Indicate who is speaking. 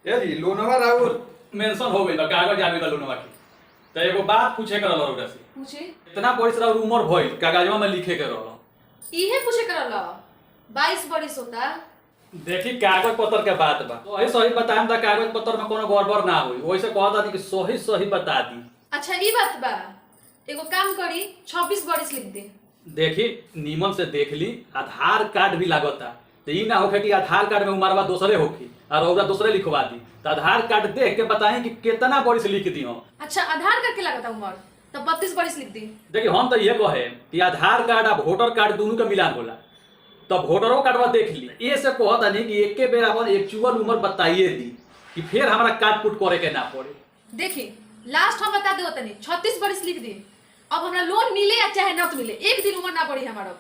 Speaker 1: ए जी लोनवा राहुल
Speaker 2: मेंशन हो गई बा कागज आ गई लोनवा की। तो एगो बात पूछे के रहल ओकरा से।
Speaker 3: पूछे
Speaker 2: इतना बरिस रहा उम्र भइल कागजवा में लिखे के रहल।
Speaker 3: इहे पूछे करल 22 बरिस होता।
Speaker 2: देखी कागज पत्र के बात बा तो सही सही बताएम त कागज पत्र में कोनो गड़बड़ ना होई। वैसे कहता थी कि सही सही बता दी।
Speaker 3: अच्छा ई बात बा, एगो काम करी 26 बरिस लिख दे।
Speaker 2: देखी नीमन से देख ली आधार कार्ड भी लागता तो ई ना होखे कि आधार कार्ड में उमरवा दूसरे होखी और ओकरा दूसरे लिखवा दी। तो आधार कार्ड देख के बताएं कि कितना बरिस लिख दी हो।
Speaker 3: अच्छा आधार कार्ड के लागता उम्र तो 32 बरिस लिख दी।
Speaker 2: देखिए हम तो ये कहे कि आधार कार्ड और वोटर कार्ड दोनों का मिलान होला तो वोटरों कार्डवा देख ली। ये से कहता नहीं कि एक बेर अपन एक्चुअल उम्र बताइए दी कि फिर हमारा काट कुट करे के ना पड़े।
Speaker 3: देखी लास्ट हम बता दे तनी 36 बरिस लिख दी। अब हमरा लोन मिले या चाहे न मिले एक दिन उम्र ना पड़ी हमारा।